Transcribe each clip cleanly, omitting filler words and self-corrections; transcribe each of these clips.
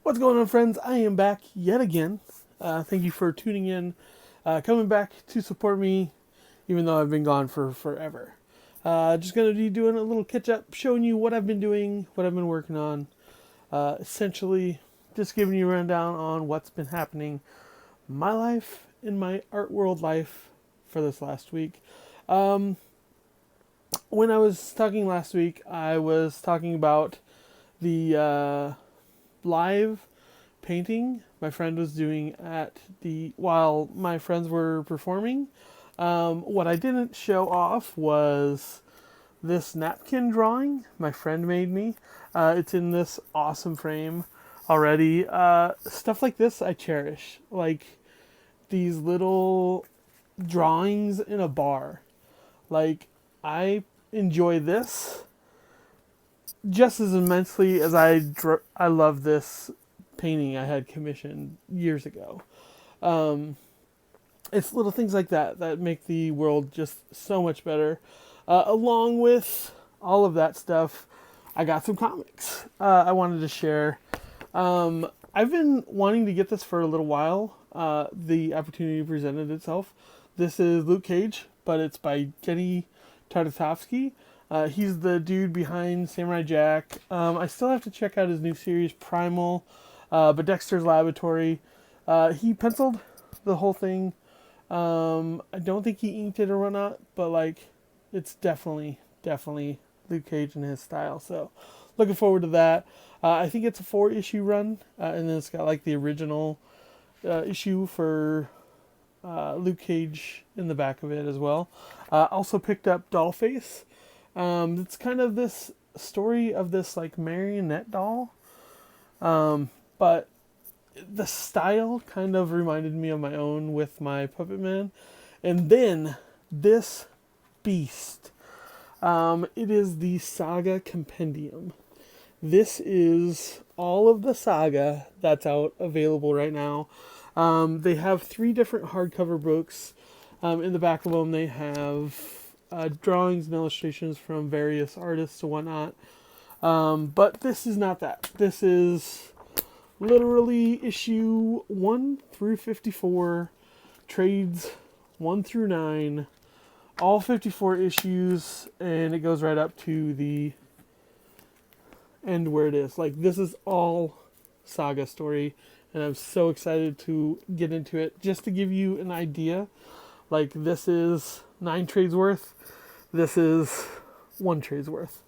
What's going on, friends? I am back yet again. Thank you for tuning in, coming back to support me, even though I've been gone for forever. Just going to be doing a little catch up, showing you what I've been doing, what I've been working on. Essentially, just giving you a rundown on what's been happening, my life, in my art world life for this last week. Um, when I was talking last week, I was talking about the live painting my friend was doing at the while my friends were performing. What I didn't show off was this napkin drawing my friend made me. It's in this awesome frame already. Stuff like this I cherish, like these little drawings in a bar. Like, I enjoy this just as immensely as I love this painting I had commissioned years ago. Um, it's little things like that that make the world just so much better. Along with all of that stuff, I got some comics I wanted to share. I've been wanting to get this for a little while. The opportunity presented itself. This is Luke Cage, but it's by Kenny Tartakovsky. He's the dude behind Samurai Jack. I still have to check out his new series, Primal, but Dexter's Laboratory. He penciled the whole thing. I don't think he inked it or whatnot, but like, it's definitely Luke Cage in his style. So, looking forward to that. I think it's a 4-issue run, and then it's got like the original issue for Luke Cage in the back of it as well. Also picked up Dollface. It's kind of this story of this like marionette doll, but the style kind of reminded me of my own with my Puppet Man. And then this beast. It is the Saga Compendium. This is all of the Saga that's out available right now. They have 3 different hardcover books. In the back of them, they have drawings and illustrations from various artists and whatnot. But this is not that. This is literally issue 1 through 54, trades 1 through 9, all 54 issues, and it goes right up to the end where it is. Like, this is all Saga story, and I'm so excited to get into it. Just to give you an idea, like, this is 9 trades worth, this is 1 trade's worth.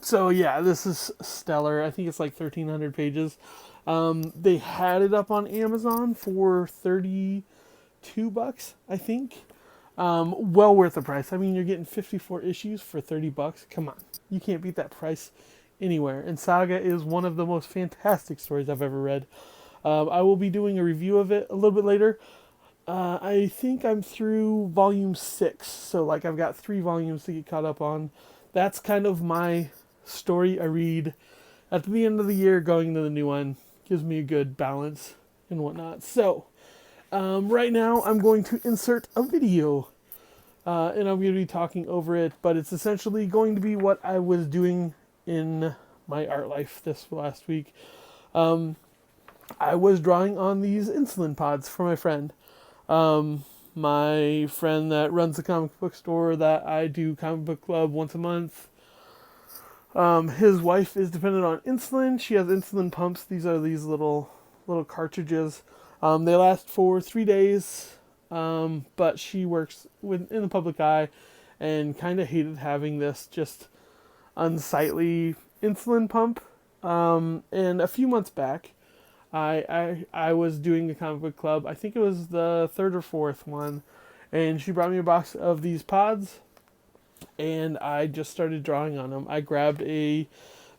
So yeah, this is stellar. I think it's like 1,300 pages. They had it up on Amazon for $32, I think. Well worth the price. I mean, you're getting 54 issues for $30. Come on, you can't beat that price anywhere. And Saga is one of the most fantastic stories I've ever read. I will be doing a review of it a little bit later. I think I'm through volume 6, so like I've got 3 volumes to get caught up on. That's kind of my story I read at the end of the year going into the new one. Gives me a good balance and whatnot. So, right now I'm going to insert a video, and I'm going to be talking over it, but it's essentially going to be what I was doing in my art life this last week. I was drawing on these insulin pods for my friend. My friend that runs the comic book store that I do comic book club once a month. His wife is dependent on insulin. She has insulin pumps. These are these little cartridges. They last for 3 days, but she works in the public eye and kind of hated having this just unsightly insulin pump. And a few months back, I was doing a comic book club. I think it was the 3rd or 4th one, and she brought me a box of these pods, and I just started drawing on them. I grabbed a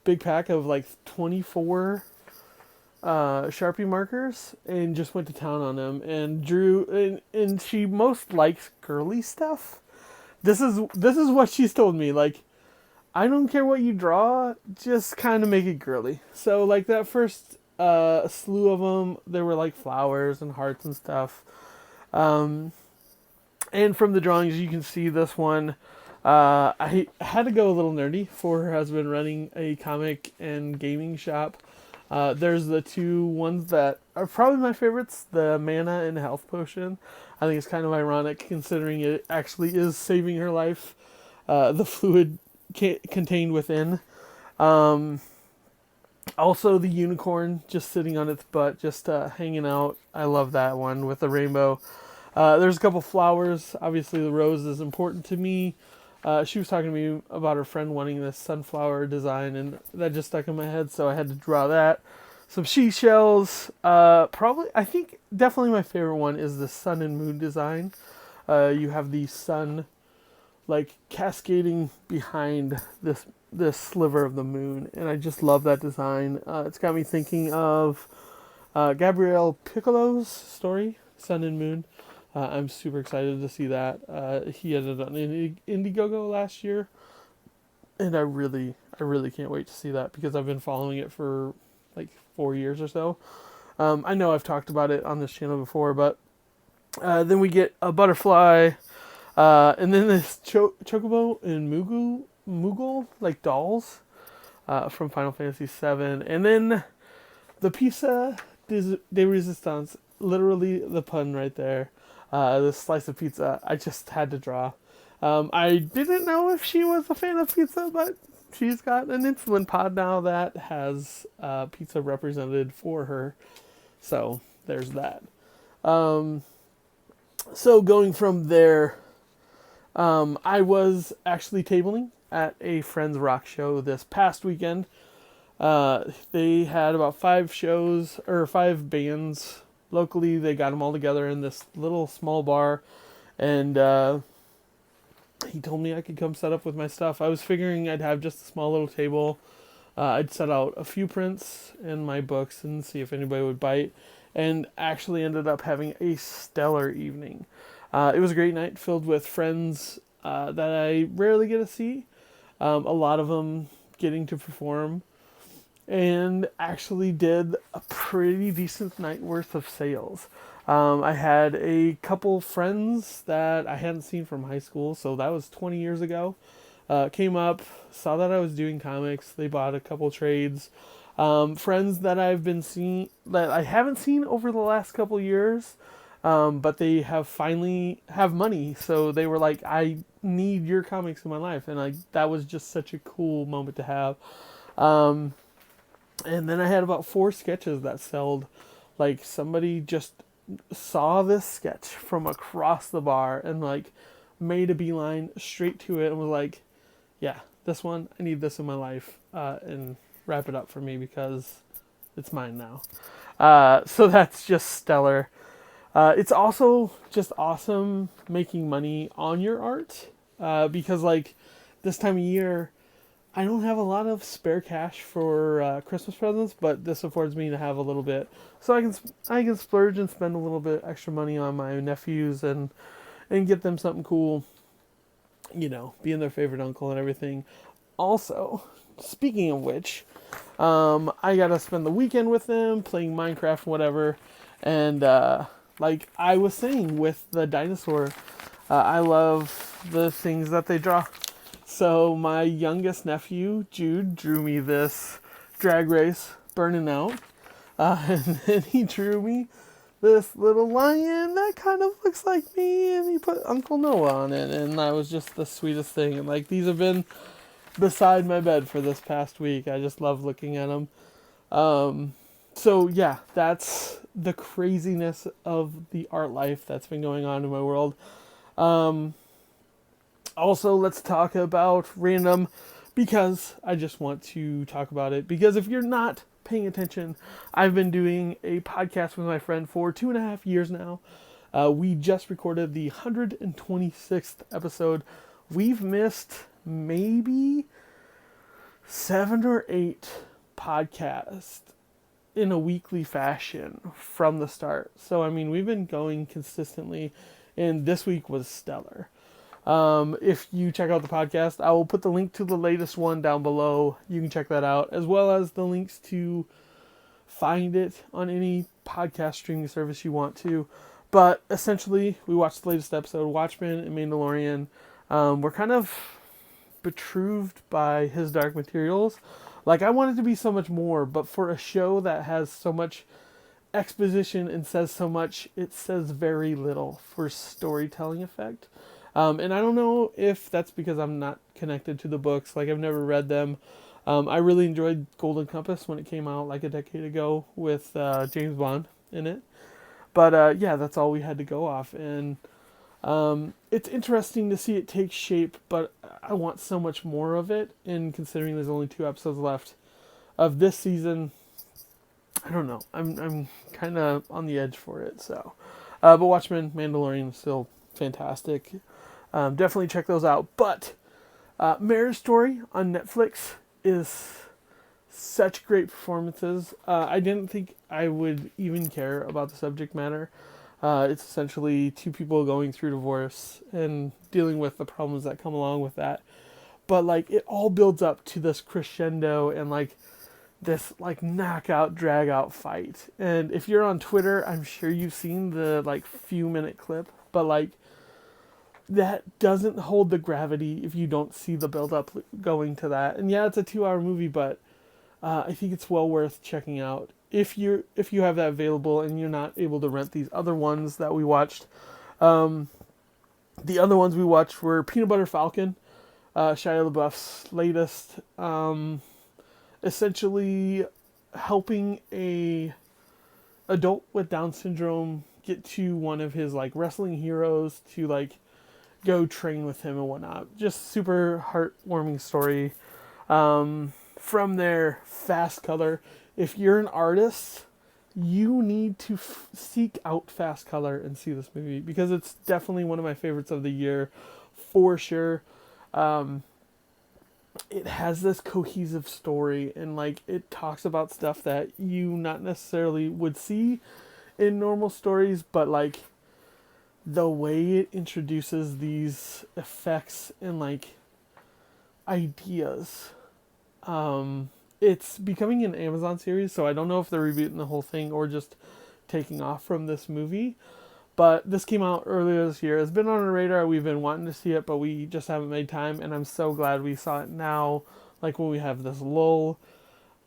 big pack of like 24 Sharpie markers and just went to town on them and drew. And she most likes girly stuff. This is what she's told me. Like, I don't care what you draw, just kind of make it girly. So like that first slew of them, there were like flowers and hearts and stuff. And from the drawings, you can see this one. I had to go a little nerdy for her husband running a comic and gaming shop. There's the two ones that are probably my favorites, the mana and health potion. I think it's kind of ironic considering it actually is saving her life, the fluid contained within. Um, Also, the unicorn just sitting on its butt, just hanging out. I love that one with the rainbow. There's a couple flowers. Obviously, the rose is important to me. She was talking to me about her friend wanting this sunflower design, and that just stuck in my head, so I had to draw that. Some seashells. I think, definitely my favorite one is the sun and moon design. You have the sun, like, cascading behind this sliver of the moon, and I just love that design. It's got me thinking of Gabrielle Piccolo's story, Sun and Moon. I'm super excited to see that. He ended on Indiegogo last year, and I really can't wait to see that because I've been following it for like 4 years or so. I know I've talked about it on this channel before, but then we get a butterfly, and then this Chocobo and Moogle, like dolls, from Final Fantasy VII, and then the pizza de resistance, literally the pun right there. This slice of pizza, I just had to draw. I didn't know if she was a fan of pizza, but she's got an insulin pod now that has pizza represented for her. So there's that. So going from there, I was actually tabling at a friend's rock show this past weekend. They had about 5 shows, or 5 bands locally. They got them all together in this little small bar, and he told me I could come set up with my stuff. I was figuring I'd have just a small little table. I'd set out a few prints and my books and see if anybody would bite, and actually ended up having a stellar evening. It was a great night filled with friends that I rarely get to see. A lot of them getting to perform, and actually did a pretty decent night worth of sales. I had a couple friends that I hadn't seen from high school, so that was 20 years ago. Came up, saw that I was doing comics. They bought a couple trades. Friends that I haven't seen over the last couple years, but they have finally have money, so they were like, I need your comics in my life, and that was just such a cool moment to have. And then I had about 4 sketches that sold. Like, somebody just saw this sketch from across the bar and like made a beeline straight to it and was like, yeah, this one, I need this in my life, and wrap it up for me because it's mine now. So that's just stellar. It's also just awesome making money on your art, because like this time of year, I don't have a lot of spare cash for Christmas presents, but this affords me to have a little bit, so I can splurge and spend a little bit extra money on my nephews and get them something cool, being their favorite uncle and everything. Also, speaking of which, I got to spend the weekend with them playing Minecraft, whatever, and like I was saying with the dinosaur, I love the things that they draw. So my youngest nephew, Jude, drew me this drag race, Burning Out. And then he drew me this little lion that kind of looks like me, and he put Uncle Noah on it, and that was just the sweetest thing. And like, these have been beside my bed for this past week. I just love looking at them. So yeah, that's the craziness of the art life that's been going on in my world. Also, let's talk about RandM, because I just want to talk about it. Because if you're not paying attention, I've been doing a podcast with my friend for 2.5 years now. We just recorded the 126th episode. We've missed maybe 7 or 8 podcasts in a weekly fashion from the start. So, I mean, we've been going consistently, and this week was stellar. If you check out the podcast, I will put the link to the latest one down below. You can check that out, as well as the links to find it on any podcast streaming service you want to. But essentially, we watched the latest episode, Watchmen and Mandalorian. We're kind of betrothed by his Dark Materials, Like, I want it to be so much more, but for a show that has so much exposition and says so much, it says very little for storytelling effect. And I don't know if that's because I'm not connected to the books. Like, I've never read them. I really enjoyed Golden Compass when it came out like a decade ago with James Bond in it. But yeah, that's all we had to go off. And it's interesting to see it take shape, but I want so much more of it. And considering there's only 2 episodes left of this season, I don't know. I'm kind of on the edge for it. So, but Watchmen, Mandalorian, still fantastic. Definitely check those out. But Marriage Story on Netflix is such great performances. I didn't think I would even care about the subject matter. It's essentially 2 people going through divorce and dealing with the problems that come along with that. But like, it all builds up to this crescendo and like this like knockout drag out fight. And if you're on Twitter, I'm sure you've seen the like few minute clip, but like, that doesn't hold the gravity if you don't see the build up going to that. And yeah, it's a 2-hour movie, but I think it's well worth checking out if you have that available and you're not able to rent these other ones that we watched. The other ones we watched were Peanut Butter Falcon, Shia LaBeouf's latest, essentially helping a adult with Down syndrome get to one of his like wrestling heroes to like go train with him and whatnot. Just super heartwarming story. From there, Fast Color. If you're an artist, you need to seek out Fast Color and see this movie because it's definitely one of my favorites of the year, for sure. It has this cohesive story and like it talks about stuff that you not necessarily would see in normal stories, but like the way it introduces these effects and like ideas. It's becoming an Amazon series, so I don't know if they're rebooting the whole thing or just taking off from this movie. But this came out earlier this year. It's been on our radar. We've been wanting to see it, but we just haven't made time. And I'm so glad we saw it now, like when we have this lull.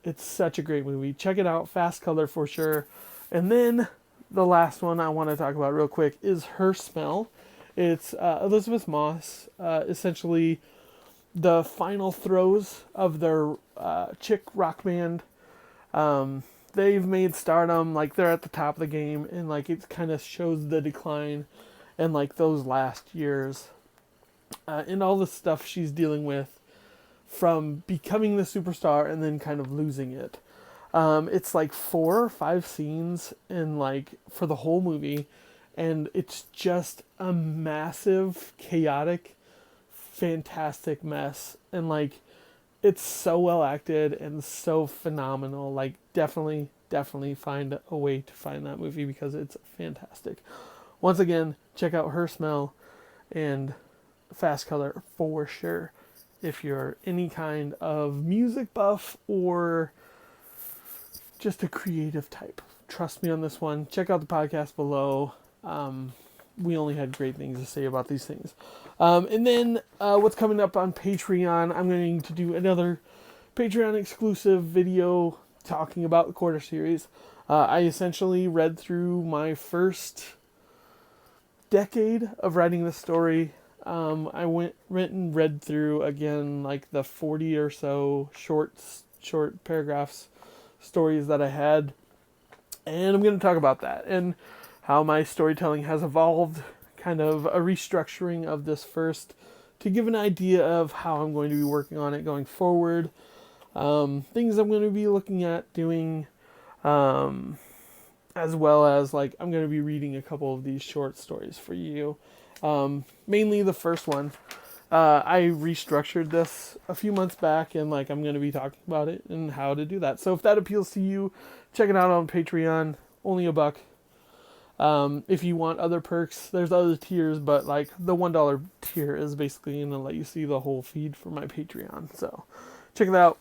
It's such a great movie. Check it out. Fast Color for sure. And then the last one I want to talk about real quick is Her Smell. It's Elizabeth Moss, essentially the final throes of their chick rock band. They've made stardom, like they're at the top of the game, and like it kind of shows the decline and like those last years and all the stuff she's dealing with from becoming the superstar and then kind of losing it. It's like 4 or 5 scenes and like for the whole movie, and it's just a massive, chaotic, fantastic mess, and like it's so well acted and so phenomenal. Like definitely find a way to find that movie because it's fantastic. Once again, check out Her Smell and Fast Color for sure if you're any kind of music buff or just a creative type. Trust me on this one. Check out the podcast below. We only had great things to say about these things. And then what's coming up on Patreon, I'm going to do another Patreon exclusive video talking about the quarter series. I essentially read through my first decade of writing this story. I went and read through again like the 40 or so short paragraphs stories that I had, and I'm going to talk about that and how my storytelling has evolved, kind of a restructuring of this first to give an idea of how I'm going to be working on it going forward, things I'm going to be looking at doing, as well as like I'm going to be reading a couple of these short stories for you. Mainly the first one. I restructured this a few months back, and like I'm going to be talking about it and how to do that. So if that appeals to you, check it out on Patreon. Only $1. If you want other perks, there's other tiers, but like the $1 tier is basically going to let you see the whole feed for my Patreon. So check it out.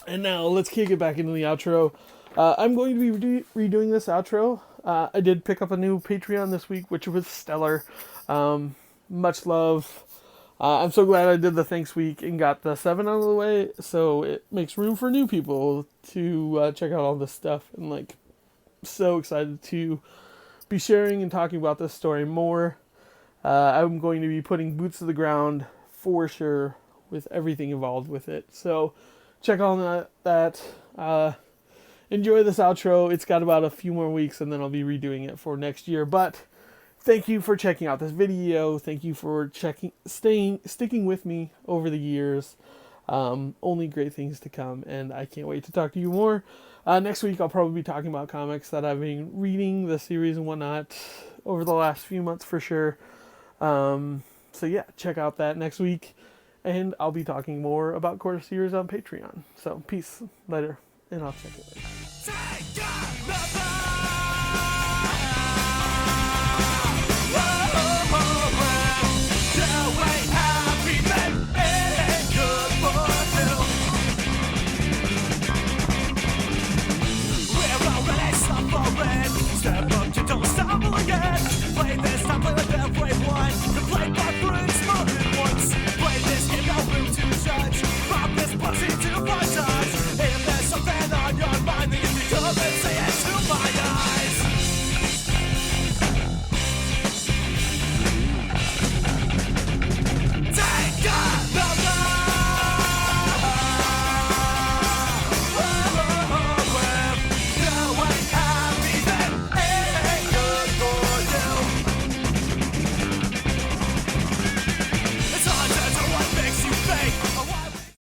And now let's kick it back into the outro. I'm going to be redoing this outro. I did pick up a new Patreon this week, which was stellar. Much love. I'm so glad I did the thanks week and got the 7 out of the way, so it makes room for new people to check out all this stuff. And like, so excited to be sharing and talking about this story more. I'm going to be putting boots to the ground for sure with everything involved with it. So check on that. Enjoy this outro. It's got about a few more weeks and then I'll be redoing it for next year. But thank you for checking out this video. Thank you for sticking with me over the years. Only great things to come, and I can't wait to talk to you more. Next week I'll probably be talking about comics that I've been reading, the series and whatnot, over the last few months for sure. So yeah, check out that next week, and I'll be talking more about Core Series on Patreon. So peace, later, and I'll check it later.